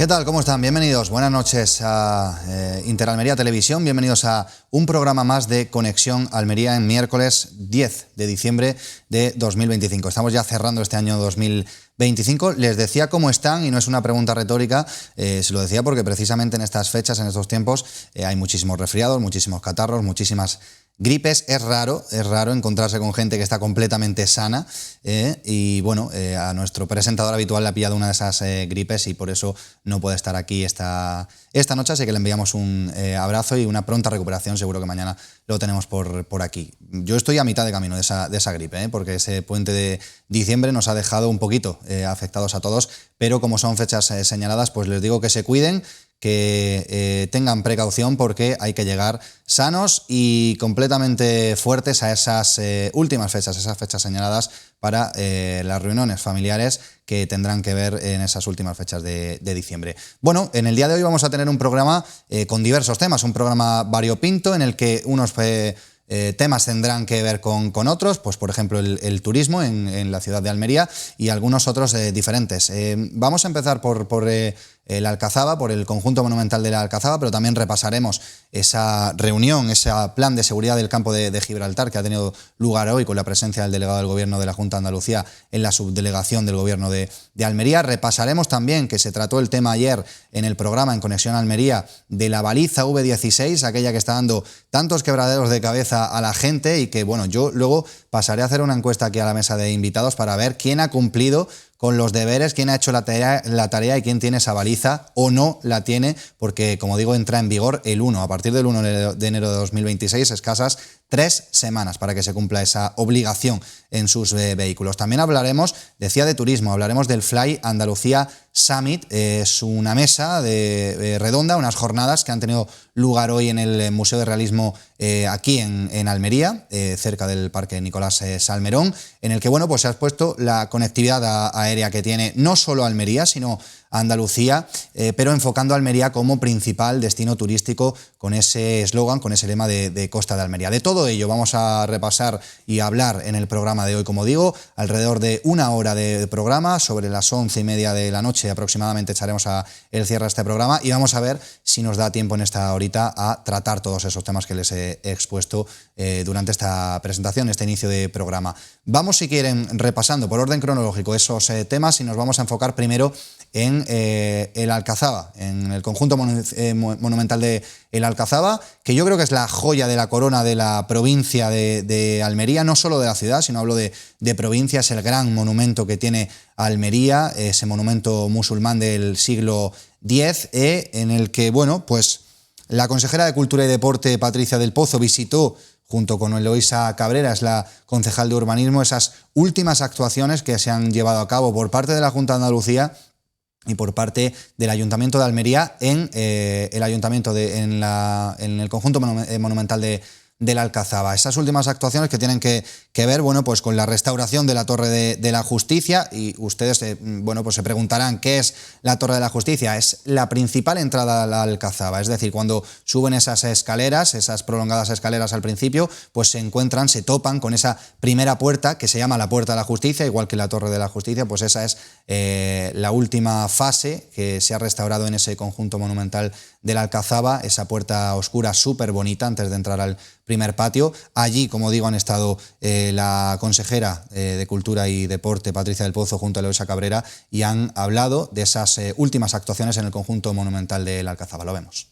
¿Qué tal? ¿Cómo están? Bienvenidos, buenas noches a Interalmería Televisión, bienvenidos a un programa más de Conexión Almería en miércoles 10 de diciembre de 2025. Estamos ya cerrando este año 2025. Les decía cómo están y no es una pregunta retórica, se lo decía porque precisamente en estas fechas, en estos tiempos, hay muchísimos resfriados, muchísimos catarros, muchísimas gripes. Es raro encontrarse con gente que está completamente sana y bueno, a nuestro presentador habitual le ha pillado una de esas gripes y por eso no puede estar aquí esta noche, así que le enviamos un abrazo y una pronta recuperación. Seguro que mañana lo tenemos por aquí. Yo estoy a mitad de camino de esa gripe, porque ese puente de diciembre nos ha dejado un poquito afectados a todos, pero como son fechas señaladas, pues les digo que se cuiden, que tengan precaución porque hay que llegar sanos y completamente fuertes a esas últimas fechas, esas fechas señaladas para las reuniones familiares que tendrán que ver en esas últimas fechas de diciembre. Bueno, en el día de hoy vamos a tener un programa con diversos temas, un programa variopinto en el que unos temas tendrán que ver con otros, pues por ejemplo el turismo en la ciudad de Almería y algunos otros diferentes. Vamos a empezar por el Alcazaba, por el conjunto monumental de la Alcazaba, pero también repasaremos esa reunión, ese plan de seguridad del campo de Gibraltar que ha tenido lugar hoy con la presencia del delegado del Gobierno de la Junta de Andalucía en la subdelegación del Gobierno de Almería. Repasaremos también que se trató el tema ayer en el programa en Conexión Almería de la baliza V16, aquella que está dando tantos quebraderos de cabeza a la gente y que, bueno, yo luego pasaré a hacer una encuesta aquí a la mesa de invitados para ver quién ha cumplido con los deberes, quién ha hecho la tarea y quién tiene esa baliza o no la tiene, porque, como digo, entra en vigor el 1, a partir del 1 de enero de 2026, escasas 3 semanas para que se cumpla esa obligación en sus vehículos. También hablaremos, decía, de turismo, hablaremos del Fly Andalucía Summit. Es una mesa redonda, unas jornadas que han tenido lugar hoy en el Museo de Realismo aquí en Almería, cerca del Parque Nicolás Salmerón, en el que, bueno, pues se ha expuesto la conectividad aérea que tiene no solo Almería, sino Andalucía, pero enfocando a Almería como principal destino turístico con ese eslogan, con ese lema de Costa de Almería. De todo ello vamos a repasar y hablar en el programa de hoy, como digo, alrededor de una hora de programa, sobre las 11:30 de la noche aproximadamente echaremos el cierre a este programa y vamos a ver si nos da tiempo en esta horita a tratar todos esos temas que les he expuesto durante esta presentación, este inicio de programa. Vamos, si quieren, repasando por orden cronológico esos temas y nos vamos a enfocar primero en el Alcazaba, en el conjunto monumental de el Alcazaba, que yo creo que es la joya de la corona de la provincia de Almería, no solo de la ciudad, sino hablo de provincia. Es el gran monumento que tiene Almería, ese monumento musulmán del siglo X, en el que, bueno, pues la consejera de Cultura y Deporte, Patricia del Pozo, visitó junto con Eloísa Cabrera, es la concejal de Urbanismo, esas últimas actuaciones que se han llevado a cabo por parte de la Junta de Andalucía y por parte del Ayuntamiento de Almería en el conjunto monumental del Alcazaba. Esas últimas actuaciones que tienen que ver, bueno, pues con la restauración de la Torre de la Justicia, y ustedes, bueno, pues se preguntarán qué es la Torre de la Justicia. Es la principal entrada al Alcazaba, es decir, cuando suben esas escaleras, esas prolongadas escaleras al principio, pues se topan con esa primera puerta que se llama la Puerta de la Justicia, igual que la Torre de la Justicia. Pues esa es la última fase que se ha restaurado en ese conjunto monumental del Alcazaba, esa puerta oscura súper bonita antes de entrar al primer patio. Allí, como digo, han estado la consejera de Cultura y Deporte, Patricia del Pozo, junto a Eloísa Cabrera, y han hablado de esas últimas actuaciones en el conjunto monumental del Alcazaba. Lo vemos.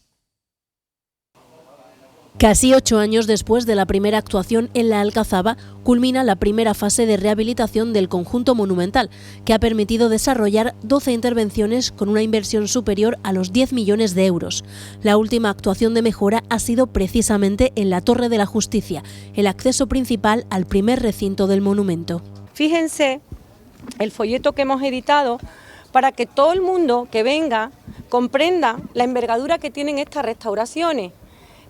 Casi 8 años después de la primera actuación en la Alcazaba, culmina la primera fase de rehabilitación del conjunto monumental, que ha permitido desarrollar 12 intervenciones con una inversión superior a los 10 millones de euros. La última actuación de mejora ha sido precisamente en la Torre de la Justicia, el acceso principal al primer recinto del monumento. Fíjense el folleto que hemos editado para que todo el mundo que venga comprenda la envergadura que tienen estas restauraciones.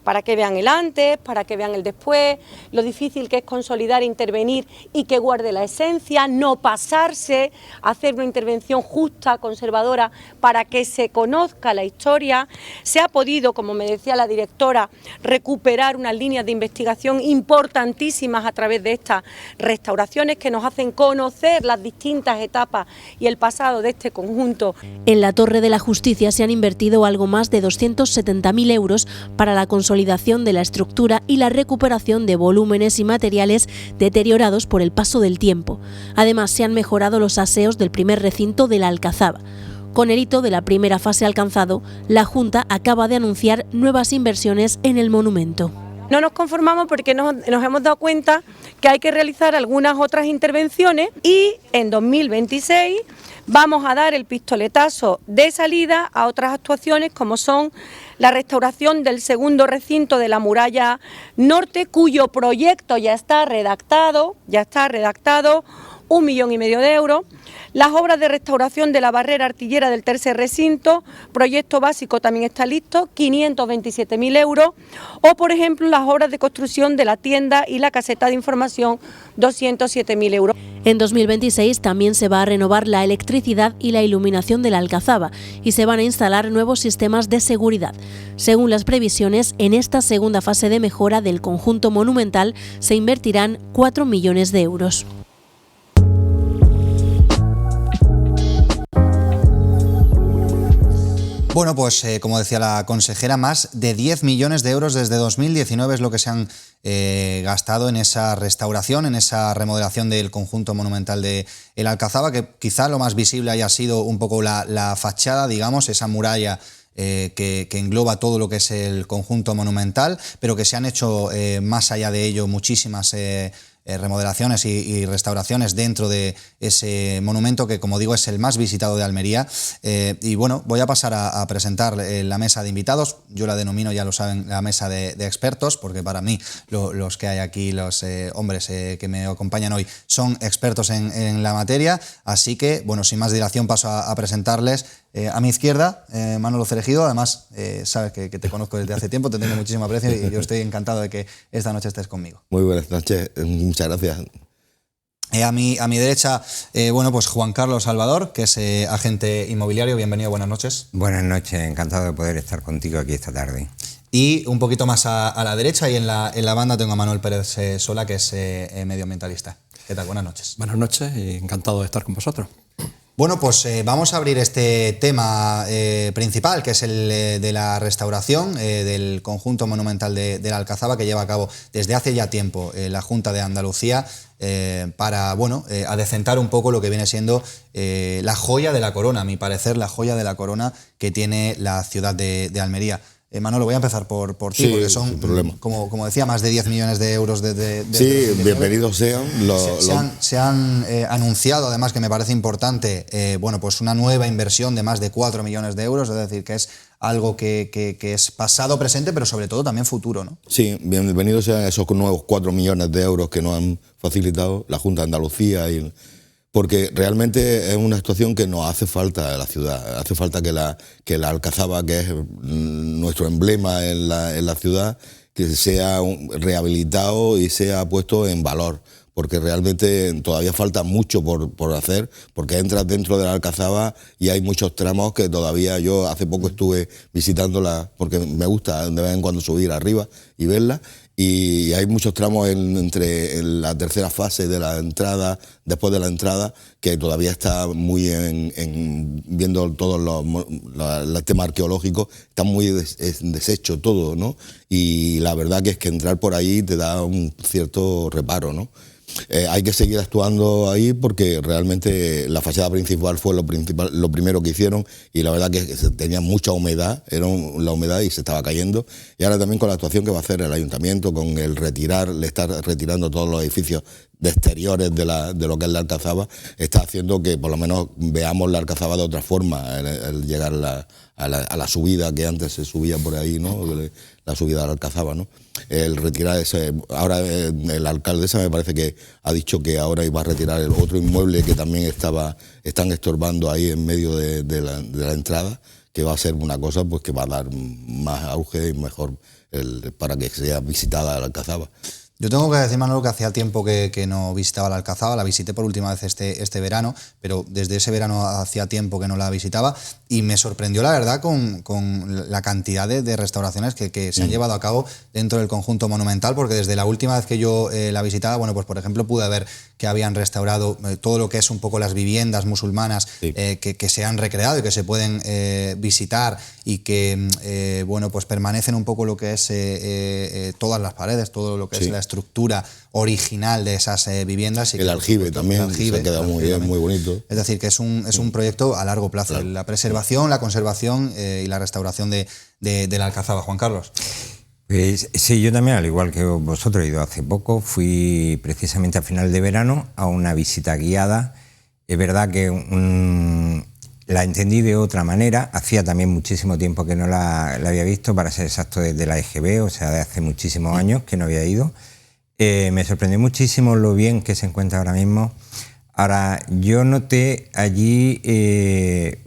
para que vean el antes, para que vean el después, lo difícil que es consolidar, intervenir y que guarde la esencia, no pasarse, hacer una intervención justa, conservadora, para que se conozca la historia. Se ha podido, como me decía la directora, recuperar unas líneas de investigación importantísimas a través de estas restauraciones que nos hacen conocer las distintas etapas y el pasado de este conjunto. En la Torre de la Justicia se han invertido algo más de 270.000 euros para la consolidación de la estructura y la recuperación de volúmenes y materiales deteriorados por el paso del tiempo. Además, se han mejorado los aseos del primer recinto de la Alcazaba. Con el hito de la primera fase alcanzado, la Junta acaba de anunciar nuevas inversiones en el monumento. No nos conformamos porque nos hemos dado cuenta que hay que realizar algunas otras intervenciones y en 2026 vamos a dar el pistoletazo de salida a otras actuaciones como son la restauración del segundo recinto de la muralla norte, cuyo proyecto ya está redactado, 1,5 millones de euros, las obras de restauración de la barrera artillera del tercer recinto, proyecto básico también está listo, 527.000 euros, o por ejemplo las obras de construcción de la tienda y la caseta de información, 207.000 euros. En 2026 también se va a renovar la electricidad y la iluminación de la Alcazaba y se van a instalar nuevos sistemas de seguridad. Según las previsiones, en esta segunda fase de mejora del conjunto monumental se invertirán 4 millones de euros. Bueno, pues como decía la consejera, más de 10 millones de euros desde 2019 es lo que se han gastado en esa restauración, en esa remodelación del conjunto monumental de el Alcazaba, que quizá lo más visible haya sido un poco la fachada, digamos, esa muralla que engloba todo lo que es el conjunto monumental, pero que se han hecho más allá de ello muchísimas remodelaciones y restauraciones dentro de ese monumento que, como digo, es el más visitado de Almería. Y bueno, voy a pasar a presentar la mesa de invitados. Yo la denomino, ya lo saben, la mesa de expertos, porque para mí los que hay aquí, los hombres que me acompañan hoy, son expertos en la materia. Así que, bueno, sin más dilación paso a presentarles. A mi izquierda, Manolo Cereijido, además sabes que te conozco desde hace tiempo, te tengo muchísimo aprecio y yo estoy encantado de que esta noche estés conmigo. Muy buenas noches, muchas gracias. A mi derecha, bueno, pues Juan Carlos Salvador, que es agente inmobiliario. Bienvenido, buenas noches. Buenas noches, encantado de poder estar contigo aquí esta tarde. Y un poquito más a la derecha y en la banda tengo a Manuel Pérez Sola, que es medioambientalista. ¿Qué tal? Buenas noches. Buenas noches y encantado de estar con vosotros. Bueno, pues vamos a abrir este tema principal, que es el de la restauración del conjunto monumental de la Alcazaba, que lleva a cabo desde hace ya tiempo la Junta de Andalucía para, bueno, adecentar un poco lo que viene siendo la joya de la corona, a mi parecer, la joya de la corona que tiene la ciudad de Almería. Manolo, voy a empezar por ti, sí, porque son, como decía, más de 10 millones de euros sí, bienvenidos sean. Se han anunciado, además, que me parece importante, bueno, pues una nueva inversión de más de 4 millones de euros, es decir, que es algo que es pasado, presente, pero sobre todo también futuro, ¿no? Sí, bienvenidos sean esos nuevos 4 millones de euros que nos han facilitado la Junta de Andalucía, porque realmente es una situación que nos hace falta a la ciudad. Hace falta que la Alcazaba, que es nuestro emblema en la ciudad, que sea rehabilitado y sea puesto en valor, porque realmente todavía falta mucho por hacer, porque entras dentro de la Alcazaba y hay muchos tramos que todavía, yo hace poco estuve visitándola, porque me gusta de vez en cuando subir arriba y verla, y hay muchos tramos entre la tercera fase de la entrada, después de la entrada, que todavía está muy viendo todos los temas arqueológicos, está muy deshecho todo, ¿no? Y la verdad que es que entrar por ahí te da un cierto reparo, ¿no? Hay que seguir actuando ahí porque realmente la fachada principal fue lo primero que hicieron y la verdad que tenía mucha humedad, era la humedad y se estaba cayendo. Y ahora también con la actuación que va a hacer el ayuntamiento, con el le está retirando todos los edificios de exteriores de lo que es la Alcazaba, está haciendo que por lo menos veamos la Alcazaba de otra forma, el llegar a la subida que antes se subía por ahí, ¿no? La subida a la Alcazaba, ¿no? El retirar ese, ahora el alcaldesa me parece que ha dicho que ahora iba a retirar el otro inmueble que también están estorbando ahí en medio de la entrada, que va a ser una cosa pues que va a dar más auge y mejor para que sea visitada la Alcazaba. Yo tengo que decir, Manolo, que hacía tiempo que no visitaba la Alcazaba. La visité por última vez este verano, pero desde ese verano hacía tiempo que no la visitaba y me sorprendió, la verdad, con la cantidad de restauraciones que se han llevado a cabo dentro del conjunto monumental, porque desde la última vez que yo la visitaba, bueno, pues por ejemplo pude ver que habían restaurado todo lo que es un poco las viviendas musulmanas, sí, que se han recreado y que se pueden visitar y que, bueno, pues permanecen un poco lo que es todas las paredes, todo lo que sí es la estructura original de esas viviendas. Y el aljibe también, se ha quedado muy bien, muy bonito. Es decir, que es un proyecto a largo plazo, claro. La preservación, la conservación y la restauración de la Alcazaba. Juan Carlos. Pues, sí, yo también, al igual que vosotros, he ido hace poco, fui precisamente a final de verano a una visita guiada. Es verdad que la entendí de otra manera, hacía también muchísimo tiempo que no la había visto, para ser exacto desde la EGB, o sea, de hace muchísimos años que no había ido. Me sorprendió muchísimo lo bien que se encuentra ahora mismo. Ahora, yo noté allí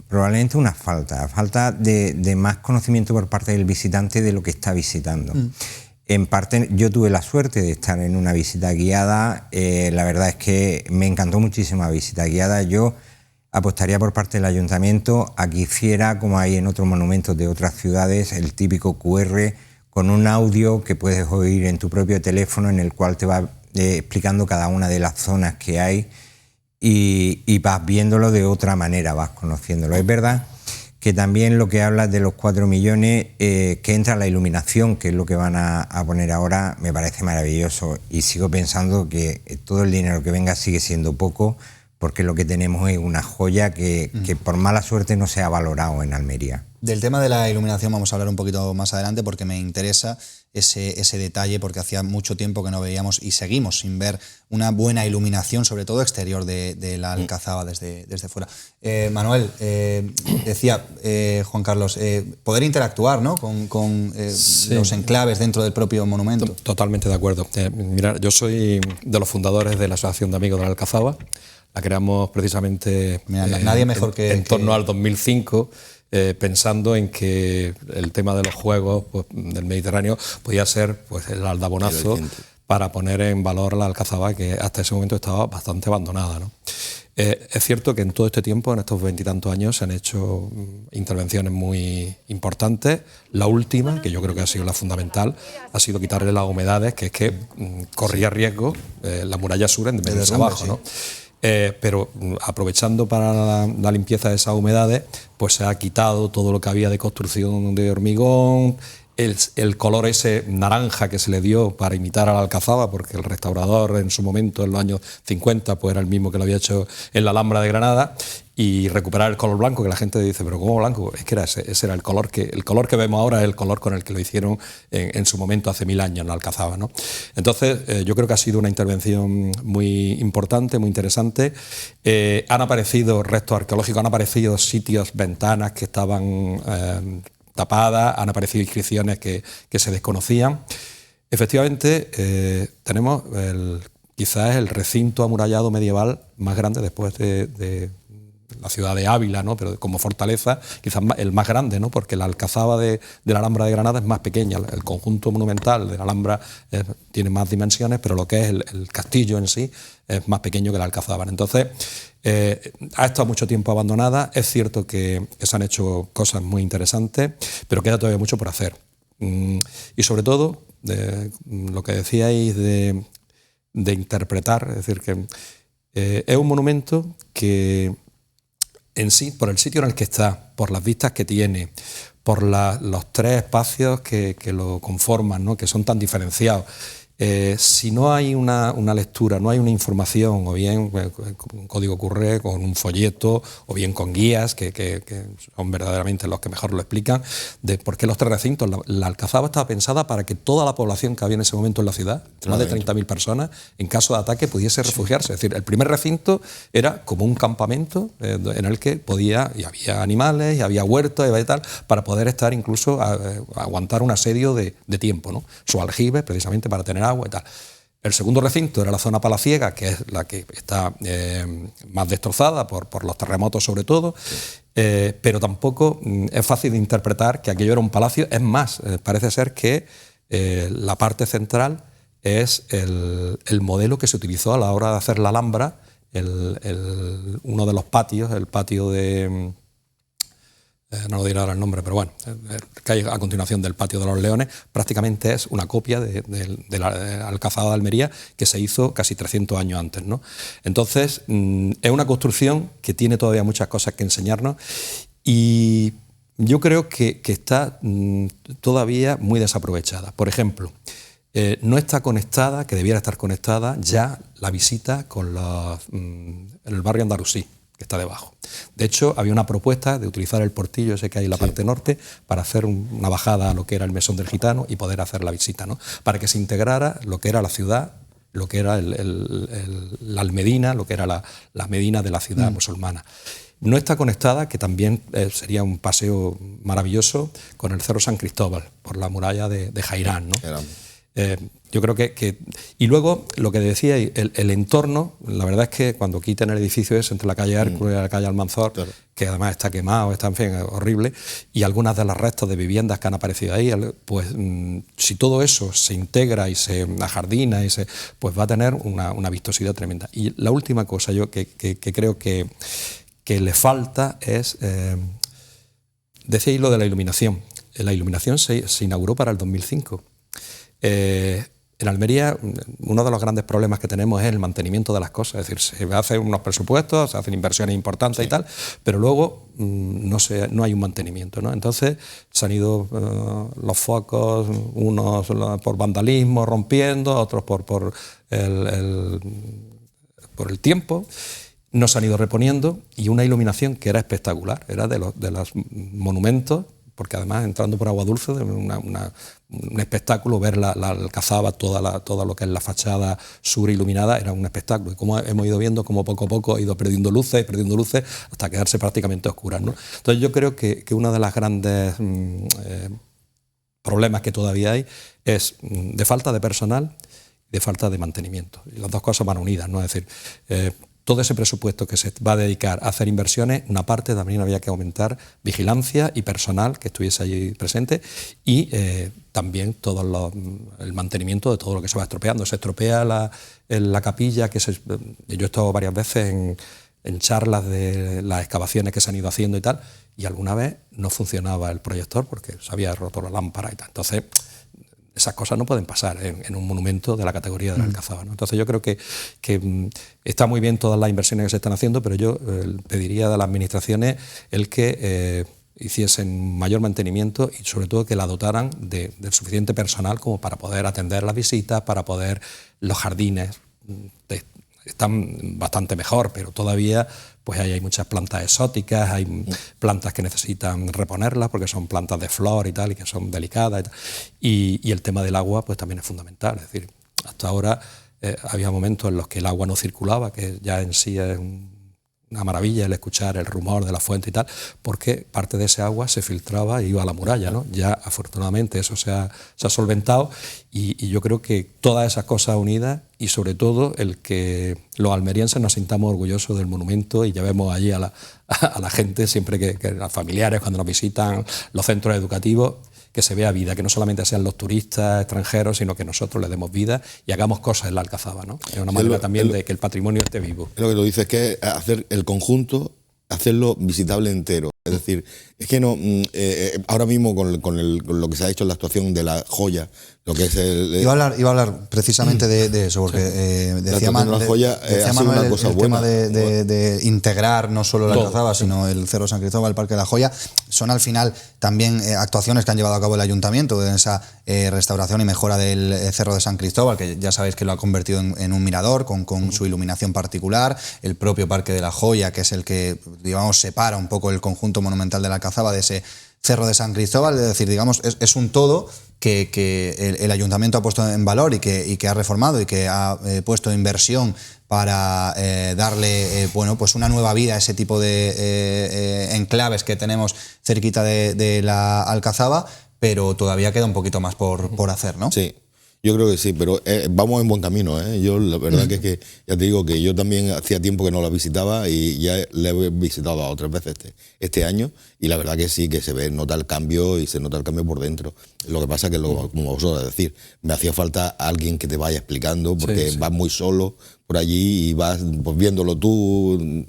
probablemente una falta de más conocimiento por parte del visitante de lo que está visitando. En parte, yo tuve la suerte de estar en una visita guiada. La verdad es que me encantó muchísimo la visita guiada. Yo apostaría por parte del ayuntamiento a que hiciera, como hay en otros monumentos de otras ciudades, el típico QR con un audio que puedes oír en tu propio teléfono, en el cual te va explicando cada una de las zonas que hay y vas viéndolo de otra manera, vas conociéndolo. Es verdad que también lo que hablas de los 4 millones, que entra la iluminación, que es lo que van a poner ahora, me parece maravilloso, y sigo pensando que todo el dinero que venga sigue siendo poco, porque lo que tenemos es una joya que por mala suerte no se ha valorado en Almería. Del tema de la iluminación vamos a hablar un poquito más adelante, porque me interesa ese detalle, porque hacía mucho tiempo que no veíamos y seguimos sin ver una buena iluminación, sobre todo exterior de la Alcazaba desde fuera. Manuel, decía Juan Carlos, poder interactuar, ¿no?, con sí, los enclaves dentro del propio monumento. Totalmente de acuerdo. Mira, yo soy de los fundadores de la Asociación de Amigos de la Alcazaba. La creamos precisamente nadie mejor en torno al 2005, pensando en que el tema de los Juegos pues, del Mediterráneo podía ser pues, el aldabonazo para poner en valor la Alcazaba, que hasta ese momento estaba bastante abandonada, ¿no? Es cierto que en todo este tiempo, en estos 20 y tantos años, se han hecho intervenciones muy importantes. La última, que yo creo que ha sido la fundamental, ha sido quitarle las humedades, que es que corría riesgo la muralla sur en venirse abajo, ¿no? Pero aprovechando para la limpieza de esas humedades, pues se ha quitado todo lo que había de construcción de hormigón, el color ese naranja que se le dio para imitar a la Alcazaba, porque el restaurador en su momento, en los años 50, pues era el mismo que lo había hecho en la Alhambra de Granada, y recuperar el color blanco, que la gente dice, pero ¿cómo blanco? Es que era ese era el color que vemos ahora, es el color con el que lo hicieron en su momento hace 1000 años en la Alcazaba, ¿no? Entonces, yo creo que ha sido una intervención muy importante, muy interesante. Han aparecido restos arqueológicos, han aparecido sitios, ventanas que estaban tapadas, han aparecido inscripciones que se desconocían. Efectivamente, tenemos quizás el recinto amurallado medieval más grande después de la ciudad de Ávila, ¿no? Pero como fortaleza, quizás el más grande, ¿no? Porque la Alcazaba de la Alhambra de Granada es más pequeña, el conjunto monumental de la Alhambra tiene más dimensiones, pero lo que es el castillo en sí es más pequeño que la Alcazaba. Entonces, ha estado mucho tiempo abandonada. Es cierto que se han hecho cosas muy interesantes, pero queda todavía mucho por hacer. Y sobre todo, lo que decíais de interpretar, es decir, que es un monumento que en sí, por el sitio en el que está, por las vistas que tiene, por los 3 espacios que lo conforman, ¿no?, que son tan diferenciados, si no hay una lectura, no hay una información, o bien con un código QR, con un folleto, o bien con guías, que son verdaderamente los que mejor lo explican, de por qué los 3 recintos. La Alcazaba estaba pensada para que toda la población que había en ese momento en la ciudad, más de 30.000 personas, en caso de ataque pudiese refugiarse. Es decir, el primer recinto era como un campamento en el que podía, y había animales, y había huertos, y había tal, para poder estar incluso aguantar un asedio de tiempo, ¿no? Su aljibe, precisamente para tener agua y tal. El segundo recinto era la zona palaciega, que es la que está más destrozada por los terremotos sobre todo, pero tampoco es fácil de interpretar que aquello era un palacio. Es más, parece ser que la parte central es el modelo que se utilizó a la hora de hacer la Alhambra, uno de los patios, el patio de... no lo diré ahora el nombre, pero bueno, que hay a continuación del Patio de los Leones, prácticamente es una copia de la Alcazaba de Almería que se hizo casi 300 años antes, ¿no? Entonces, es una construcción que tiene todavía muchas cosas que enseñarnos y yo creo que está todavía muy desaprovechada. Por ejemplo, no está conectada, que debiera estar conectada ya la visita con el barrio andalusí, que está debajo. De hecho, había una propuesta de utilizar el portillo ese que hay en la parte norte para hacer una bajada a lo que era el Mesón del Gitano y poder hacer la visita, ¿no? Para que se integrara lo que era la ciudad, lo que era la Almedina, lo que era la Medina de la ciudad musulmana. No está conectada, que también sería un paseo maravilloso, con el Cerro San Cristóbal, por la muralla de Jairán, ¿no? Yo creo que... Y luego, lo que decía, el entorno, la verdad es que cuando quiten el edificio ese entre la calle Hércules y la calle Almanzor, claro, que además está quemado, está, en fin, horrible, y algunas de las restos de viviendas que han aparecido ahí, pues si todo eso se integra y se ajardina, pues va a tener una vistosidad tremenda. Y la última cosa yo que creo que le falta es... decíais lo de la iluminación. La iluminación se inauguró para el 2005. En Almería, uno de los grandes problemas que tenemos es el mantenimiento de las cosas. Es decir, se hacen unos presupuestos, se hacen inversiones importantes, sí, y tal, pero luego no hay un mantenimiento, ¿no? Entonces se han ido los focos, unos por vandalismo rompiendo, otros por el tiempo. No se han ido reponiendo, y una iluminación que era espectacular, era de los monumentos, porque además entrando por Agua Dulce, un espectáculo, ver la Alcazaba, todo lo que es la fachada sur iluminada, era un espectáculo. Y como hemos ido viendo, como poco a poco ha ido perdiendo luces hasta quedarse prácticamente oscuras, ¿no? Entonces yo creo que uno de los grandes problemas que todavía hay es de falta de personal, de falta de mantenimiento. Y las dos cosas van unidas, ¿no? Es decir, todo ese presupuesto que se va a dedicar a hacer inversiones, una parte también había que aumentar vigilancia y personal que estuviese allí presente, y también el mantenimiento de todo lo que se va estropeando. Se estropea la capilla, yo he estado varias veces en charlas de las excavaciones que se han ido haciendo y tal, y alguna vez no funcionaba el proyector porque se había roto la lámpara y tal. Entonces, esas cosas no pueden pasar en un monumento de la categoría de la Alcazaba, ¿no? Entonces yo creo que está muy bien todas las inversiones que se están haciendo, pero yo pediría a las administraciones el que hiciesen mayor mantenimiento y sobre todo que la dotaran del suficiente personal como para poder atender las visitas, para poder... Los jardines están bastante mejor, pero todavía pues hay muchas plantas exóticas, hay plantas que necesitan reponerlas porque son plantas de flor y tal, y que son delicadas y tal. Y el tema del agua pues también es fundamental. Es decir, hasta ahora había momentos en los que el agua no circulaba, que ya en sí es una maravilla el escuchar el rumor de la fuente y tal, porque parte de ese agua se filtraba e iba a la muralla, ¿no? Ya afortunadamente eso se ha solventado, y yo creo que todas esas cosas unidas, y sobre todo el que los almerienses nos sintamos orgullosos del monumento y llevemos allí a la gente, siempre que los familiares cuando nos visitan, los centros educativos, que se vea vida, que no solamente sean los turistas extranjeros, sino que nosotros le demos vida y hagamos cosas en la Alcazaba, ¿no? Es una manera también de que el patrimonio esté vivo. Lo que tú dices es que hacer el conjunto, hacerlo visitable entero. Es decir, es que no ahora mismo con lo que se ha hecho en la actuación de la joya, lo que es Iba a hablar precisamente de eso, porque decía Manuel el tema de integrar no solo la Alcazaba, sino el Cerro San Cristóbal, el Parque de la Joya, son al final también actuaciones que han llevado a cabo el Ayuntamiento en esa restauración y mejora del Cerro de San Cristóbal, que ya sabéis que lo ha convertido en un mirador con su iluminación particular, el propio Parque de la Joya, que es el que, digamos, separa un poco el conjunto monumental de la Alcazaba de ese Cerro de San Cristóbal. Es decir, digamos, es un todo que el Ayuntamiento ha puesto en valor y que ha reformado y que ha puesto inversión para darle pues una nueva vida a ese tipo de enclaves que tenemos cerquita de la Alcazaba, pero todavía queda un poquito más por hacer, ¿no? Sí. Yo creo que sí, pero vamos en buen camino, ¿eh? Yo la verdad que es que, ya te digo que yo también hacía tiempo que no la visitaba y ya la he visitado 2 o 3 veces este año, y la verdad que sí, que se nota el cambio y se nota el cambio por dentro. Lo que pasa es que, como vosotros decís, me hacía falta alguien que te vaya explicando, porque vas muy solo por allí y vas pues, viéndolo tú,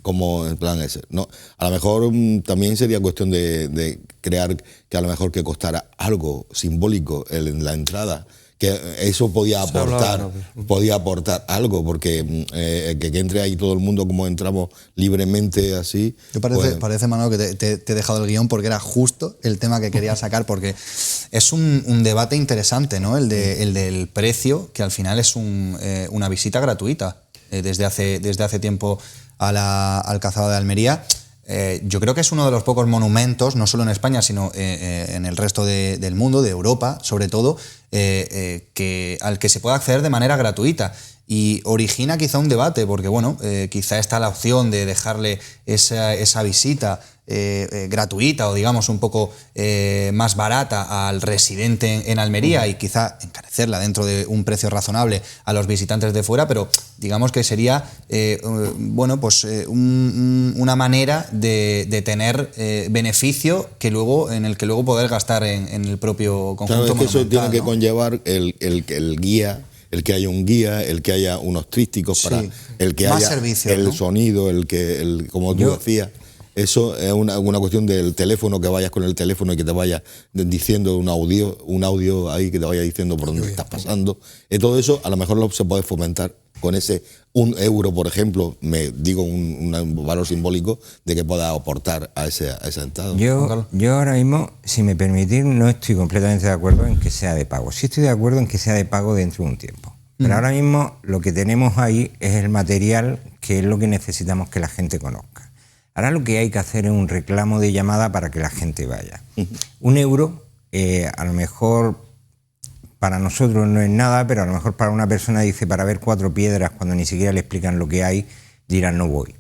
como en plan ese. No, a lo mejor también sería cuestión de crear que a lo mejor que costara algo simbólico en la entrada, que eso podía aportar algo, porque que entre ahí todo el mundo como entramos libremente así. Parece, Manolo, que te he dejado el guión porque era justo el tema que quería sacar, porque es un debate interesante, ¿no? El del precio, que al final es una visita gratuita desde hace tiempo a la Alcazaba de Almería. Yo creo que es uno de los pocos monumentos, no solo en España, sino en el resto del mundo, de Europa, sobre todo, al que se pueda acceder de manera gratuita. Y origina quizá un debate, porque bueno, quizá está la opción de dejarle esa visita gratuita o digamos un poco más barata al residente en Almería y quizá encarecerla dentro de un precio razonable a los visitantes de fuera, pero digamos que sería una manera de tener beneficio en el que luego poder gastar en el propio conjunto monumental. Claro, es que eso tiene que conllevar el guía, el que haya un guía, el que haya unos trísticos para el que haya servicios, el sonido, como tú decías. Eso es una cuestión del teléfono, que vayas con el teléfono y que te vaya diciendo un audio ahí que te vaya diciendo por dónde estás pasando. Y todo eso a lo mejor se puede fomentar con ese 1 euro, por ejemplo, un valor simbólico de que pueda aportar a esa entrada. Yo ahora mismo, si me permitís, no estoy completamente de acuerdo en que sea de pago. Sí estoy de acuerdo en que sea de pago dentro de un tiempo. Pero ahora mismo lo que tenemos ahí es el material, que es lo que necesitamos que la gente conozca. Ahora lo que hay que hacer es un reclamo de llamada para que la gente vaya. 1 euro, a lo mejor para nosotros no es nada, pero a lo mejor para una persona dice, para ver 4 piedras, cuando ni siquiera le explican lo que hay, dirán no voy.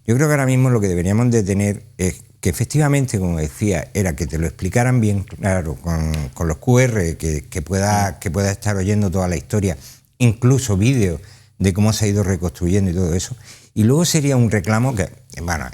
Yo creo que ahora mismo lo que deberíamos de tener es que efectivamente, como decía, era que te lo explicaran bien claro, con los QR, que pueda estar oyendo toda la historia, incluso vídeos de cómo se ha ido reconstruyendo y todo eso. Y luego sería un reclamo que, bueno,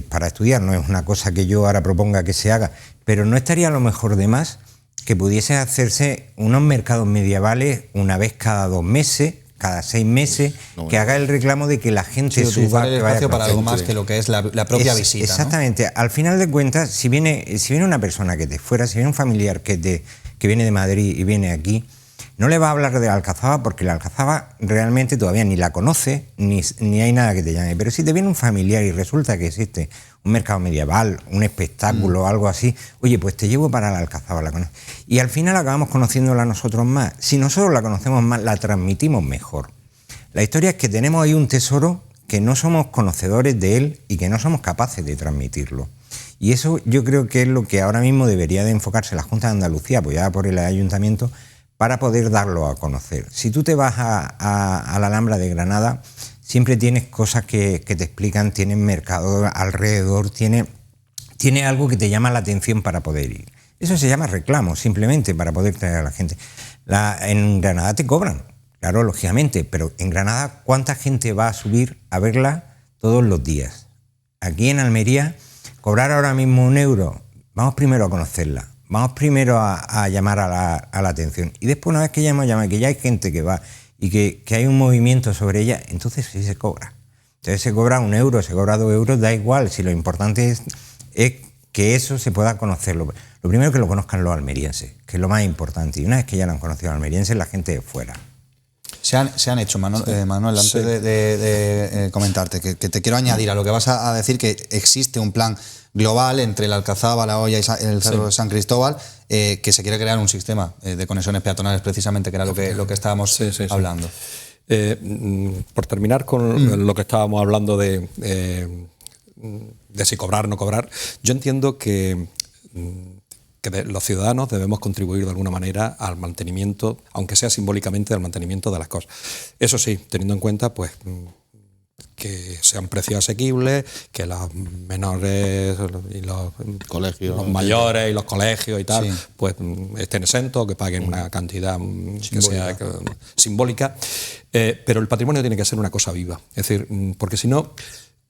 para estudiar, no es una cosa que yo ahora proponga que se haga, pero no estaría a lo mejor de más que pudiese hacerse unos mercados medievales una vez cada 2 meses, cada 6 meses, que haga el reclamo de que la gente suba. El espacio para algo más que lo que es la propia visita. Exactamente. ¿No? Al final de cuentas, si viene una persona que te fuera, si viene un familiar que viene de Madrid y viene aquí, no le va a hablar de la Alcazaba porque la Alcazaba realmente todavía ni la conoce, ni hay nada que te llame. Pero si te viene un familiar y resulta que existe un mercado medieval, un espectáculo o algo así, oye, pues te llevo para la Alcazaba, la conoces. Y al final acabamos conociéndola nosotros más. Si nosotros la conocemos más, la transmitimos mejor. La historia es que tenemos ahí un tesoro que no somos conocedores de él y que no somos capaces de transmitirlo. Y eso yo creo que es lo que ahora mismo debería de enfocarse la Junta de Andalucía, apoyada por el Ayuntamiento, para poder darlo a conocer. Si tú te vas a la Alhambra de Granada, siempre tienes cosas que te explican, tienes mercado alrededor, tiene algo que te llama la atención para poder ir. Eso se llama reclamo, simplemente, para poder traer a la gente. En Granada te cobran, claro, lógicamente, pero en Granada, ¿cuánta gente va a subir a verla todos los días? Aquí en Almería, cobrar ahora mismo 1 euro, vamos primero a conocerla. Vamos primero a llamar a la atención. Y después, una vez que que ya hay gente que va y que hay un movimiento sobre ella, entonces sí se cobra. Entonces se cobra 1 euro, se cobra 2 euros, da igual. Si lo importante es que eso se pueda conocer. Lo primero que lo conozcan los almerienses, que es lo más importante. Y una vez que ya lo han conocido los almerienses, la gente de fuera. Se han hecho, Manuel, antes de comentarte, que te quiero añadir a lo que vas a decir, que existe un plan global entre la Alcazaba, La Hoya y el Cerro de San Cristóbal, que se quiere crear un sistema de conexiones peatonales, precisamente, que era lo que estábamos hablando. Por terminar con lo que estábamos hablando de si cobrar o no cobrar, yo entiendo que los ciudadanos debemos contribuir de alguna manera al mantenimiento, aunque sea simbólicamente, al mantenimiento de las cosas. Eso sí, teniendo en cuenta pues que sean precios asequibles, que los menores y los mayores y los colegios y tal, sí, pues estén exentos, que paguen una cantidad que sea simbólica. Pero el patrimonio tiene que ser una cosa viva. Es decir, porque si no,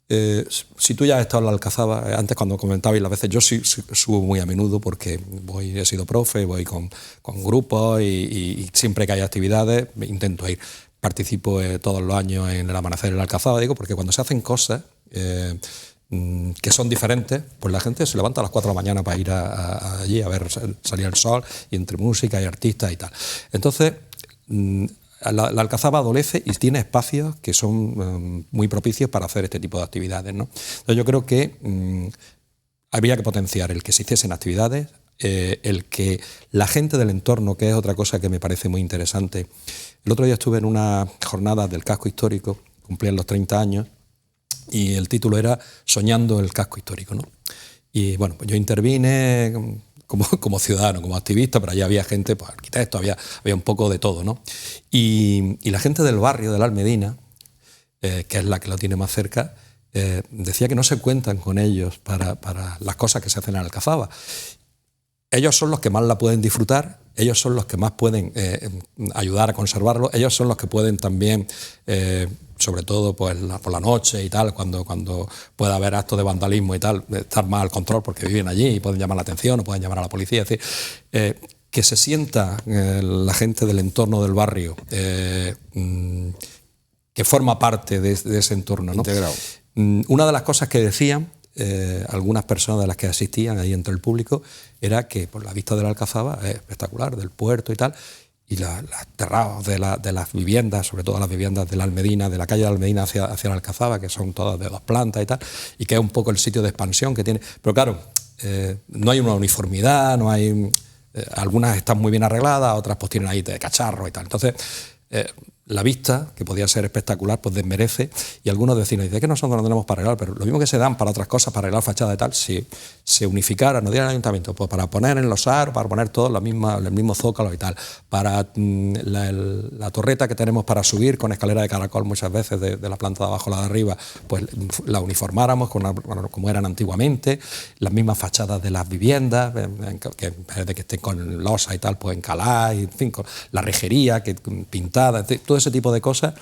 si tú ya has estado en la Alcazaba, antes cuando comentabais las veces, yo sí subo muy a menudo porque he sido profe, voy con grupos y siempre que hay actividades intento ir. Participo todos los años en el amanecer en la Alcazaba, digo, porque cuando se hacen cosas que son diferentes, pues la gente se levanta a las 4 de la mañana para ir allí a ver salir el sol, y entre música y artistas y tal. Entonces, la Alcazaba adolece y tiene espacios que son muy propicios para hacer este tipo de actividades, ¿no? Entonces yo creo que habría que potenciar el que se hiciesen actividades, el que la gente del entorno, que es otra cosa que me parece muy interesante. El otro día estuve en una jornada del casco histórico, cumplían los 30 años, y el título era Soñando el casco histórico, ¿no? Y bueno, pues yo intervine como ciudadano, como activista, pero allí había gente, pues arquitectos, había un poco de todo, ¿no? Y la gente del barrio de la Almedina, que es la que lo tiene más cerca, decía que no se cuentan con ellos para las cosas que se hacen en Alcazaba. Ellos son los que más la pueden disfrutar, ellos son los que más pueden ayudar a conservarlo, ellos son los que pueden también, sobre todo pues, por la noche y tal, cuando pueda haber actos de vandalismo y tal, estar más al control porque viven allí y pueden llamar la atención o pueden llamar a la policía. Es decir, que se sienta la gente del entorno del barrio, que forma parte de ese entorno, ¿no? Integrado. Una de las cosas que decían algunas personas de las que asistían ahí entre el público era que por la vista de la Alcazaba es espectacular, del puerto y tal, y los terrados de las viviendas, sobre todo las viviendas de la Almedina, de la calle de la Almedina hacia la Alcazaba, que son todas de 2 plantas y tal, y que es un poco el sitio de expansión que tiene. Pero claro, no hay una uniformidad, no hay... algunas están muy bien arregladas, otras pues tienen ahí de cacharros y tal. Entonces, la vista, que podía ser espectacular, pues desmerece, y algunos vecinos dicen que nosotros no tenemos para arreglar, pero lo mismo que se dan para otras cosas, para arreglar fachadas y tal, si se unificara, nos diera el ayuntamiento, pues para poner en los aros, para poner todo el mismo zócalo y tal, para la torreta que tenemos para subir con escalera de caracol muchas veces de la planta de abajo a la de arriba, pues la uniformáramos como eran antiguamente, las mismas fachadas de las viviendas, que en vez de que estén con losa y tal, pues encaladas, y en fin, con la rejería pintada, todo ese tipo de cosas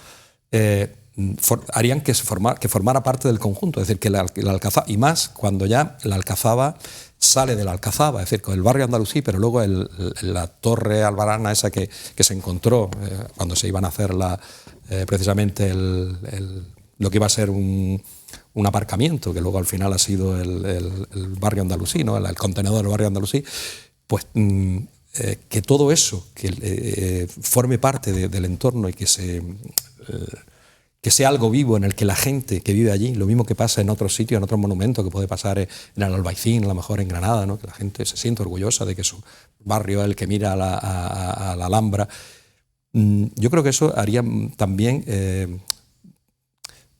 harían que formara parte del conjunto, es decir, que la Alcazaba, y más cuando ya la Alcazaba sale de la Alcazaba, es decir, con el barrio andalusí, pero luego la torre albarana esa que se encontró cuando se iban a hacer precisamente lo que iba a ser un aparcamiento, que luego al final ha sido el barrio andalusí, ¿no? El contenedor del barrio andalusí, pues... que todo eso que forme parte del entorno y que sea algo vivo en el que la gente que vive allí, lo mismo que pasa en otros sitios, en otros monumentos, que puede pasar en el Albaicín, a lo mejor en Granada, ¿no? Que la gente se siente orgullosa de que su barrio es el que mira a la Alhambra. Yo creo que eso haría también...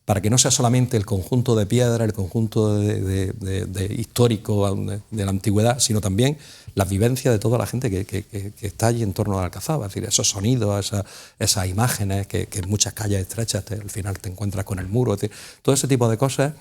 para que no sea solamente el conjunto de piedra, el conjunto de histórico de la antigüedad, sino también las vivencias de toda la gente que está allí en torno a la Alcazaba, es decir, esos sonidos, esas imágenes que en muchas calles estrechas al final te encuentras con el muro, es decir, todo ese tipo de cosas,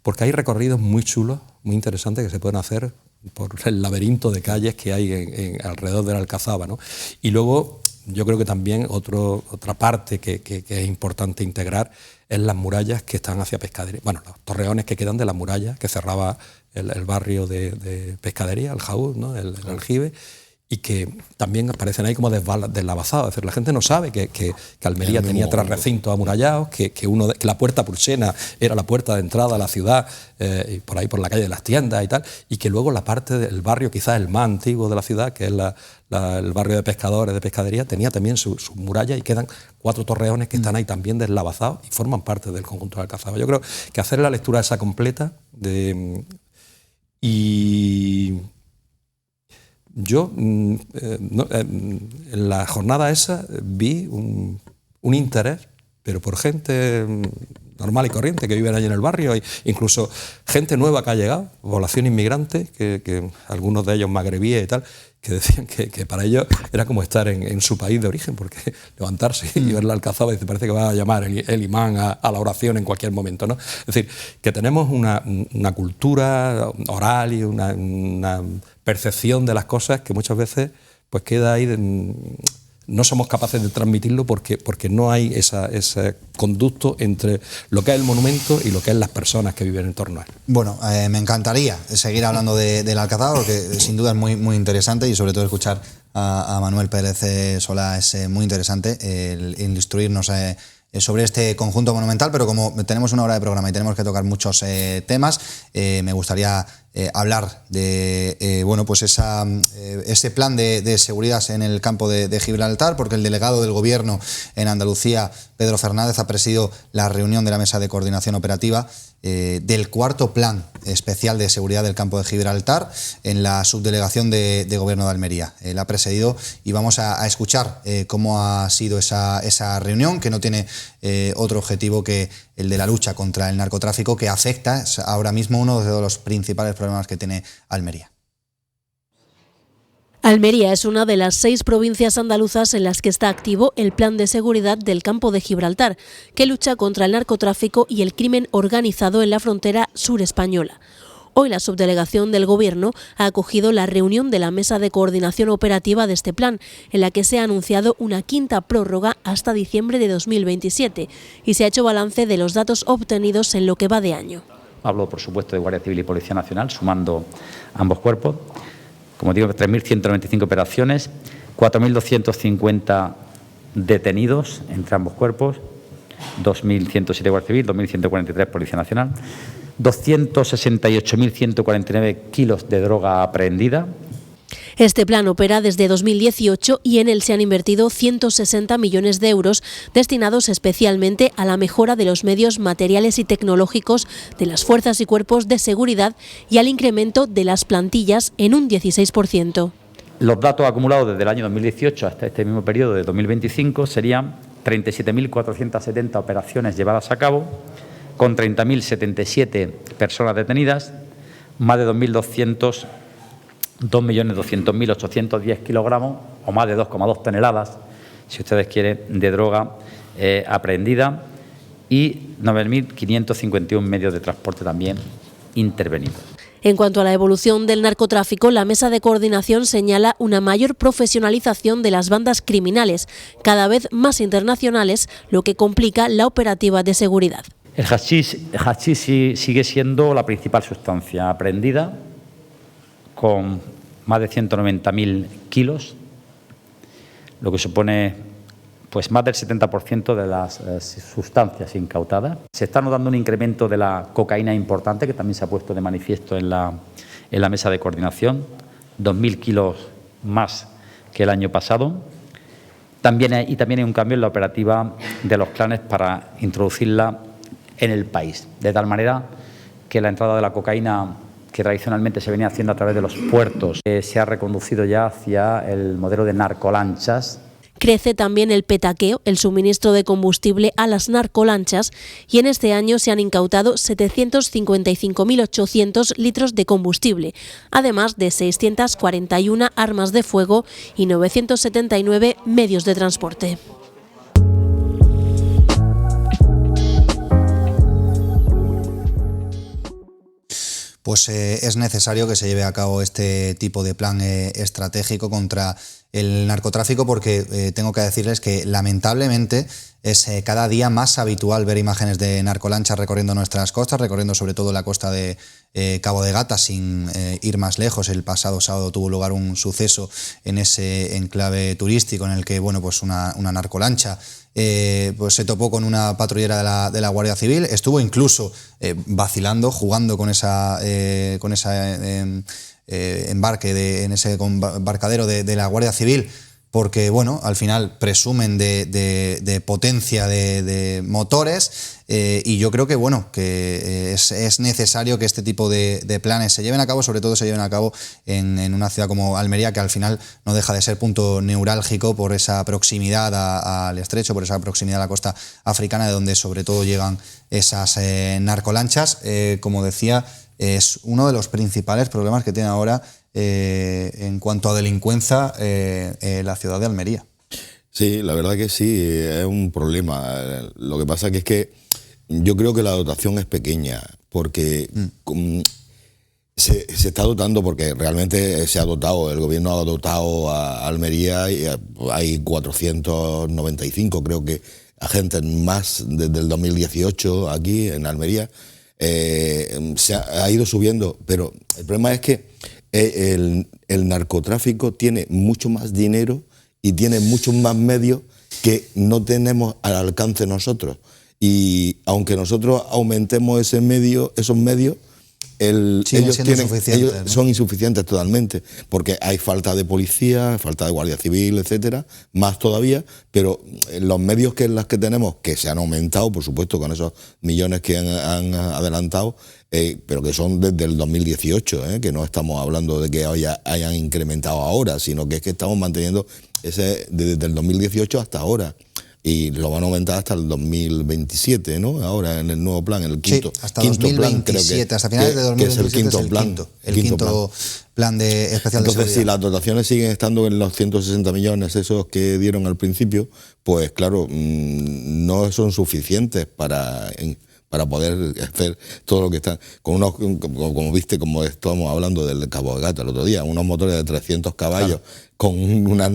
porque hay recorridos muy chulos, muy interesantes que se pueden hacer por el laberinto de calles que hay alrededor de la Alcazaba, ¿no? Y luego yo creo que también otra parte que es importante integrar es las murallas que están hacia Pescadería. Bueno, los torreones que quedan de la muralla que cerraba el barrio de Pescadería, el Jaúz, ¿no? el aljibe, y que también aparecen ahí como deslavazados. Es decir, la gente no sabe que Almería tenía 3 recintos amurallados, que la puerta Pulsena era la puerta de entrada a la ciudad, y por ahí por la calle de las tiendas y tal, y que luego la parte del barrio, quizás el más antiguo de la ciudad, que es el barrio de pescadores, de Pescadería, tenía también su muralla, y quedan 4 torreones que están ahí también deslavazados y forman parte del conjunto de Alcazaba. Yo creo que hacer la lectura esa completa yo en la jornada esa vi un interés, pero por gente normal y corriente que viven allí en el barrio, e incluso gente nueva que ha llegado, población inmigrante, que algunos de ellos magrebíes y tal, que decían que para ellos era como estar en su país de origen, porque levantarse y ver la Alcazaba, dice, parece que va a llamar el imán a la oración en cualquier momento, ¿no? Es decir, que tenemos una cultura oral y una percepción de las cosas que muchas veces pues queda ahí, no somos capaces de transmitirlo porque no hay ese conducto entre lo que es el monumento y lo que es las personas que viven en torno a él. Bueno, me encantaría seguir hablando de la Alcazaba, porque sin duda es muy, muy interesante, y sobre todo escuchar a Manuel Pérez Solá es muy interesante, el instruirnos sobre este conjunto monumental, pero como tenemos una hora de programa y tenemos que tocar muchos temas, me gustaría hablar de pues ese plan de seguridad en el campo de Gibraltar, porque el delegado del Gobierno en Andalucía, Pedro Fernández, ha presidido la reunión de la Mesa de Coordinación Operativa del cuarto Plan Especial de Seguridad del Campo de Gibraltar en la subdelegación de Gobierno de Almería. Él ha presidido y vamos a escuchar cómo ha sido esa reunión, que no tiene otro objetivo que el de la lucha contra el narcotráfico, que afecta, es ahora mismo uno de los principales problemas que tiene Almería. Almería es una de las 6 provincias andaluzas en las que está activo el Plan de Seguridad del Campo de Gibraltar, que lucha contra el narcotráfico y el crimen organizado en la frontera sur española. Hoy la subdelegación del Gobierno ha acogido la reunión de la Mesa de Coordinación Operativa de este plan, en la que se ha anunciado una quinta prórroga hasta diciembre de 2027 y se ha hecho balance de los datos obtenidos en lo que va de año. Hablo, por supuesto, de Guardia Civil y Policía Nacional, sumando ambos cuerpos. Como digo, 3.195 operaciones, 4.250 detenidos entre ambos cuerpos, 2.107 Guardia Civil, 2.143 Policía Nacional, 268.149 kilos de droga aprehendida. Este plan opera desde 2018 y en él se han invertido 160 millones de euros destinados especialmente a la mejora de los medios materiales y tecnológicos de las fuerzas y cuerpos de seguridad y al incremento de las plantillas en un 16%. Los datos acumulados desde el año 2018 hasta este mismo periodo de 2025 serían 37.470 operaciones llevadas a cabo, con 30.077 personas detenidas, más de 2.200.810 kilogramos, o más de 2,2 toneladas, si ustedes quieren, de droga aprehendida, y 9.551 medios de transporte también intervenidos. En cuanto a la evolución del narcotráfico, la Mesa de Coordinación señala una mayor profesionalización de las bandas criminales, cada vez más internacionales, lo que complica la operativa de seguridad. El hachís sigue siendo la principal sustancia aprehendida, con más de 190.000 kilos, lo que supone pues más del 70% de las sustancias incautadas. Se está notando un incremento de la cocaína importante, que también se ha puesto de manifiesto en la mesa de coordinación, 2.000 kilos más que el año pasado. También hay un cambio en la operativa de los clanes para introducirla en el país, de tal manera que la entrada de la cocaína, que tradicionalmente se venía haciendo a través de los puertos, se ha reconducido ya hacia el modelo de narcolanchas. Crece también el petaqueo, el suministro de combustible a las narcolanchas, y en este año se han incautado 755.800 litros de combustible, además de 641 armas de fuego y 979 medios de transporte. Pues es necesario que se lleve a cabo este tipo de plan estratégico contra el narcotráfico, porque tengo que decirles que lamentablemente es cada día más habitual ver imágenes de narcolanchas recorriendo nuestras costas, recorriendo sobre todo la costa de Cabo de Gata, sin ir más lejos. El pasado sábado tuvo lugar un suceso en ese enclave turístico en el que pues una narcolancha pues se topó con una patrullera de la Guardia Civil, estuvo incluso vacilando, jugando con esa embarque en ese embarcadero de la Guardia Civil, porque al final presumen de potencia de motores, y yo creo que es necesario que este tipo de planes se lleven a cabo, sobre todo se lleven a cabo en una ciudad como Almería, que al final no deja de ser punto neurálgico por esa proximidad al estrecho, por esa proximidad a la costa africana, de donde sobre todo llegan esas narcolanchas. Como decía, es uno de los principales problemas que tiene ahora en cuanto a delincuencia la ciudad de Almería. Sí, la verdad que sí, es un problema. Lo que pasa es que yo creo que la dotación es pequeña, porque se está dotando, porque realmente se ha dotado, el gobierno ha dotado a Almería y hay 495, creo que, agentes más desde el 2018 aquí en Almería. Se ha ido subiendo, pero el problema es que el narcotráfico tiene mucho más dinero y tiene muchos más medios que no tenemos al alcance nosotros. Y aunque nosotros aumentemos esos medios, ellos son insuficientes totalmente, porque hay falta de policía, falta de guardia civil, etcétera, más todavía, pero los medios que tenemos, que se han aumentado, por supuesto, con esos millones que han adelantado, pero que son desde el 2018, que no estamos hablando de que hayan incrementado ahora, sino que es que estamos manteniendo ese desde el 2018 hasta ahora. Y lo van a aumentar hasta el 2027, ¿no? Ahora en el nuevo plan, el quinto, sí, hasta quinto 2027, plan, creo hasta finales de 2027 que es el quinto plan de especial de seguridad. Entonces, si las dotaciones siguen estando en los 160 millones esos que dieron al principio, pues claro, no son suficientes para poder hacer todo lo que están. Con unos, como viste, como estábamos hablando del Cabo de Gata el otro día, unos motores de 300 caballos, claro, con una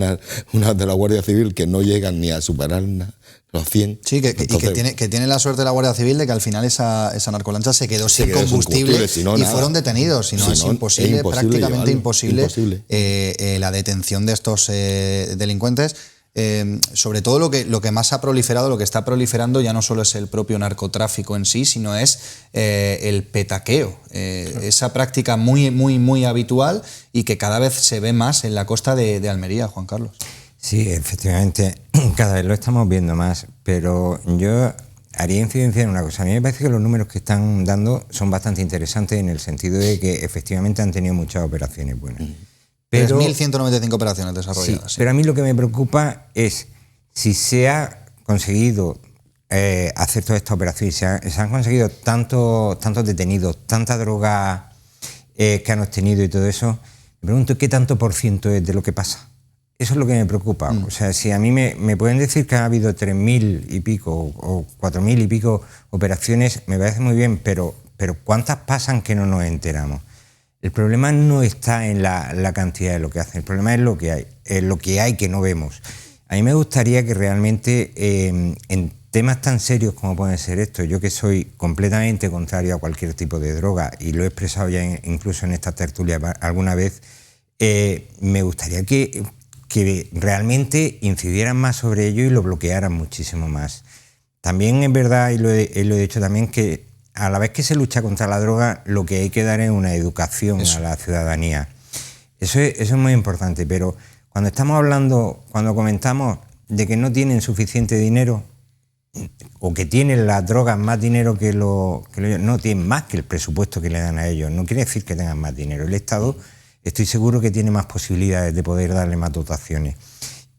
de la Guardia Civil que no llegan ni a superar los 100. Sí, entonces, que tiene la suerte la Guardia Civil de que al final esa narcolancha se quedó sin combustible y nada, fueron detenidos. Si no, es imposible, prácticamente imposible. La detención de estos delincuentes. Sobre todo lo que más ha proliferado, lo que está proliferando ya no solo es el propio narcotráfico en sí, sino es el petaqueo, esa práctica muy, muy, muy habitual y que cada vez se ve más en la costa de Almería, Juan Carlos. Sí, efectivamente, cada vez lo estamos viendo más, pero yo haría incidencia en una cosa. A mí me parece que los números que están dando son bastante interesantes en el sentido de que efectivamente han tenido muchas operaciones buenas. Pero 3.195 operaciones desarrolladas. Sí, pero a mí lo que me preocupa es si se ha conseguido hacer toda esta operación y se han conseguido tantos detenidos, tanta droga que han obtenido y todo eso, me pregunto qué tanto por ciento es de lo que pasa. Eso es lo que me preocupa. O sea, si a mí me pueden decir que ha habido 3.000 y pico o 4.000 y pico operaciones, me parece muy bien, pero ¿cuántas pasan que no nos enteramos? El problema no está en la cantidad de lo que hacen, el problema es lo que hay que no vemos. A mí me gustaría que realmente en temas tan serios como pueden ser estos, yo que soy completamente contrario a cualquier tipo de droga y lo he expresado ya incluso en esta tertulia alguna vez, me gustaría que realmente incidieran más sobre ello y lo bloquearan muchísimo más. Muy es verdad, y lo he dicho también, que a la vez que se lucha contra la droga, lo que hay que dar es una educación a la ciudadanía. Eso es muy importante, pero cuando comentamos de que no tienen suficiente dinero, o que tienen las drogas más dinero que no tienen más que el presupuesto que le dan a ellos, no quiere decir que tengan más dinero. El Estado, estoy seguro que tiene más posibilidades de poder darle más dotaciones.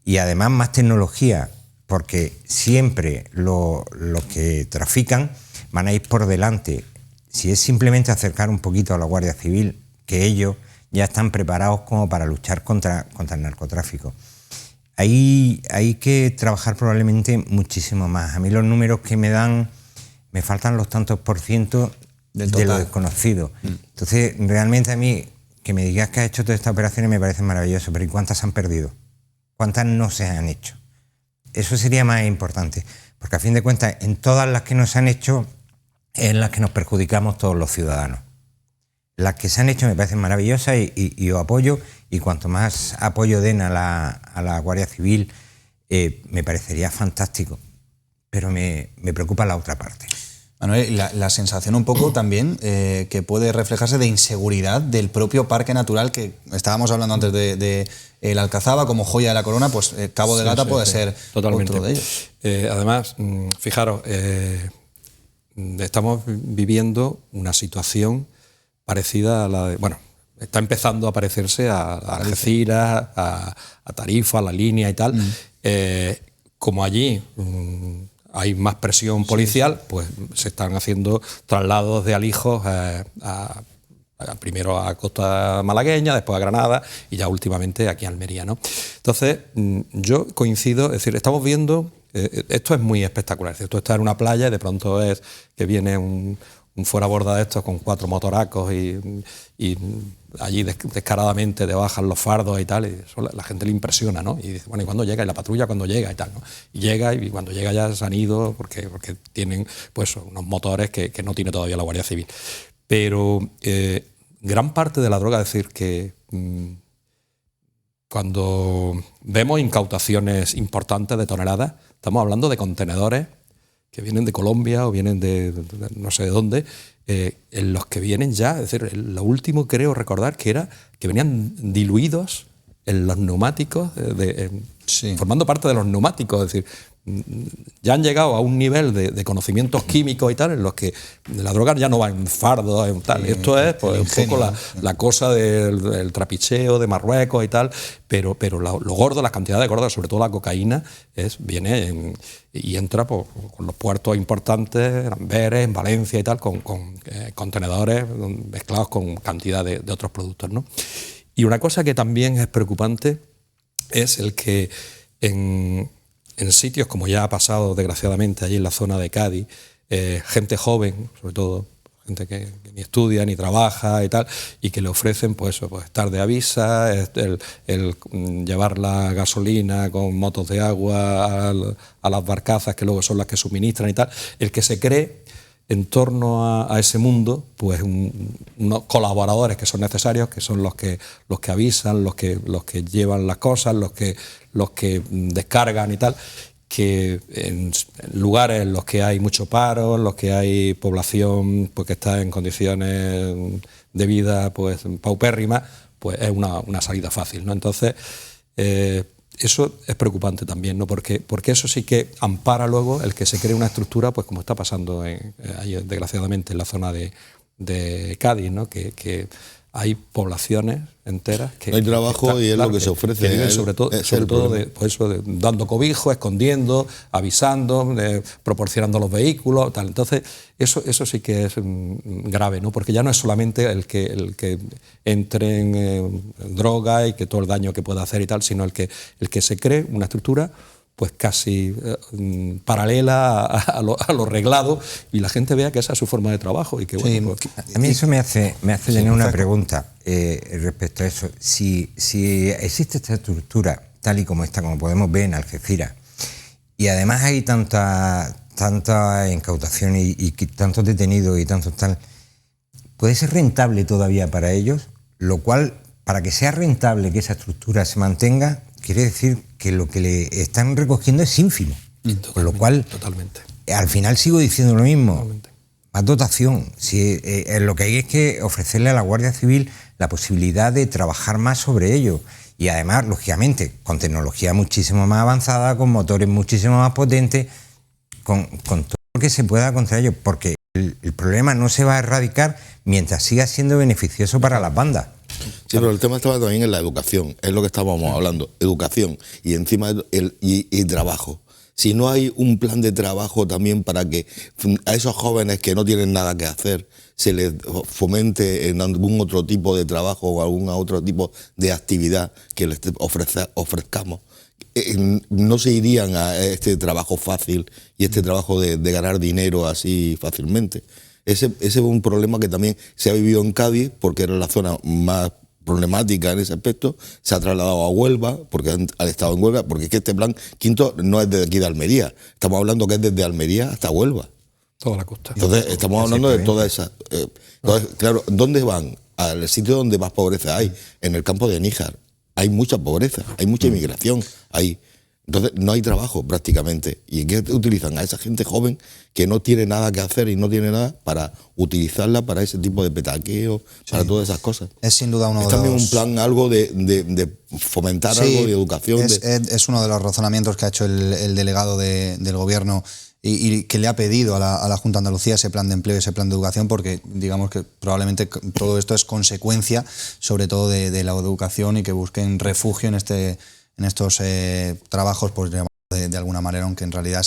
Y además más tecnología, porque siempre los que trafican van a ir por delante. Si es simplemente acercar un poquito a la Guardia Civil, que ellos ya están preparados como para luchar contra el narcotráfico. Hay que trabajar probablemente muchísimo más. A mí los números que me dan, me faltan los tantos por ciento de lo desconocido. Entonces, realmente a mí, que me digas que has hecho todas estas operaciones me parece maravilloso, pero ¿y cuántas han perdido? ¿Cuántas no se han hecho? Eso sería más importante, porque a fin de cuentas, en todas las que no se han hecho, es las que nos perjudicamos todos los ciudadanos. Las que se han hecho me parecen maravillosas y yo apoyo, y cuanto más apoyo den a la Guardia Civil, me parecería fantástico. Pero me preocupa la otra parte. Manuel, la sensación un poco también que puede reflejarse de inseguridad del propio parque natural que estábamos hablando antes de el Alcazaba como joya de la corona, pues Cabo de Gata puede ser totalmente otro de ellos. Además, fijaros, estamos viviendo una situación parecida a la de... Bueno, está empezando a parecerse a Algeciras, a Tarifa, a La Línea y tal. Como allí hay más presión policial, pues se están haciendo traslados de alijos a primero a costa malagueña, después a Granada y ya últimamente aquí a Almería, ¿no? Entonces, yo coincido, es decir, estamos viendo, esto es muy espectacular, es decir, tú estás en una playa y de pronto es que viene un fuera borda de estos con 4 motoracos y allí descaradamente te bajan los fardos y tal, y eso la gente le impresiona, ¿no? Y dice, bueno, ¿y cuándo llega? Y la patrulla cuando llega y tal, ¿no? Y llega, y cuando llega ya se han ido porque tienen pues unos motores que no tiene todavía la Guardia Civil. Pero gran parte de la droga, es decir, que cuando vemos incautaciones importantes de toneladas, estamos hablando de contenedores que vienen de Colombia o vienen de no sé de dónde, en los que vienen ya, es decir, lo último creo recordar que era que venían diluidos en los neumáticos, sí, formando parte de los neumáticos, es decir, ya han llegado a un nivel de conocimientos químicos y tal, en los que la droga ya no va en fardo, en tal. Sí, esto es pues, ingenio, un poco la cosa del trapicheo de Marruecos y tal, pero lo gordo, las cantidades gordas, sobre todo la cocaína, viene y entra con los puertos importantes, en Amberes, en Valencia y tal, con contenedores mezclados con cantidad de otros productos, ¿no? Y una cosa que también es preocupante es el que en sitios como ya ha pasado desgraciadamente allí en la zona de Cádiz, gente joven, sobre todo gente que ni estudia ni trabaja y tal, y que le ofrecen pues estar de avisa, el llevar la gasolina con motos de agua a las barcazas que luego son las que suministran y tal, el que se cree en torno a ese mundo, pues unos colaboradores que son necesarios, que son los que avisan, los que llevan las cosas, los que descargan y tal, que en lugares en los que hay mucho paro, en los que hay población pues que está en condiciones de vida pues paupérrimas, pues es una salida fácil, ¿no? Entonces, eso es preocupante también, ¿no? Porque eso sí que ampara luego el que se cree una estructura, pues como está pasando ahí, desgraciadamente en la zona de Cádiz, ¿no? Que hay poblaciones enteras que... No hay trabajo y es lo que se ofrece. Que viven sobre todo dando cobijo, escondiendo, avisando, proporcionando los vehículos, tal. Entonces, eso sí que es grave, ¿no? Porque ya no es solamente el que entre en droga y que todo el daño que pueda hacer y tal, sino el que se cree una estructura pues casi paralela a lo reglado y la gente vea que esa es su forma de trabajo y que sí, bueno, pues, a mí eso me hace tener una pregunta respecto a eso. Si existe esta estructura tal y como está, como podemos ver en Algeciras, y además hay tanta incautación y tantos detenidos y tantos tal, ¿puede ser rentable todavía para ellos? Lo cual, para que sea rentable que esa estructura se mantenga, quiere decir que lo que le están recogiendo es ínfimo. Con lo cual, totalmente. Al final sigo diciendo lo mismo. Totalmente. Más dotación. Si, lo que hay es que ofrecerle a la Guardia Civil la posibilidad de trabajar más sobre ello. Y además, lógicamente, con tecnología muchísimo más avanzada, con motores muchísimo más potentes, con todo lo que se pueda contra ello. Porque el problema no se va a erradicar mientras siga siendo beneficioso para las bandas. Sí, pero el tema estaba también en la educación, es lo que estábamos hablando, educación y encima y trabajo. Si no hay un plan de trabajo también para que a esos jóvenes que no tienen nada que hacer se les fomente en algún otro tipo de trabajo o algún otro tipo de actividad que les ofrezcamos, no se irían a este trabajo fácil y este trabajo de ganar dinero así fácilmente. Ese es un problema que también se ha vivido en Cádiz, porque era la zona más problemática en ese aspecto. Se ha trasladado a Huelva, porque han estado en Huelva, porque es que este plan quinto no es desde aquí de Almería. Estamos hablando que es desde Almería hasta Huelva. Toda la costa. Entonces, estamos hablando de toda esa... entonces, claro, ¿dónde van? Al sitio donde más pobreza hay, en el campo de Níjar. Hay mucha pobreza, hay mucha inmigración, entonces no hay trabajo prácticamente. ¿Y qué utilizan? A esa gente joven que no tiene nada que hacer y no tiene nada para utilizarla para ese tipo de petaqueo, para todas esas cosas. Es sin duda uno de los... Es también un plan, algo de fomentar algo de educación. Es uno de los razonamientos que ha hecho el delegado del Gobierno y que le ha pedido a la Junta de Andalucía ese plan de empleo y ese plan de educación, porque digamos que probablemente todo esto es consecuencia sobre todo de la educación y que busquen refugio en estos trabajos, pues de alguna manera, aunque en realidad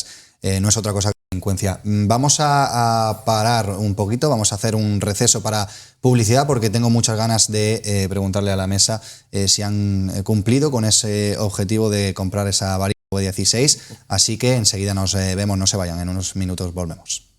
no es otra cosa que delincuencia. Vamos a parar un poquito, vamos a hacer un receso para publicidad porque tengo muchas ganas de preguntarle a la mesa si han cumplido con ese objetivo de comprar esa variante V16, así que enseguida nos vemos, no se vayan, en unos minutos volvemos.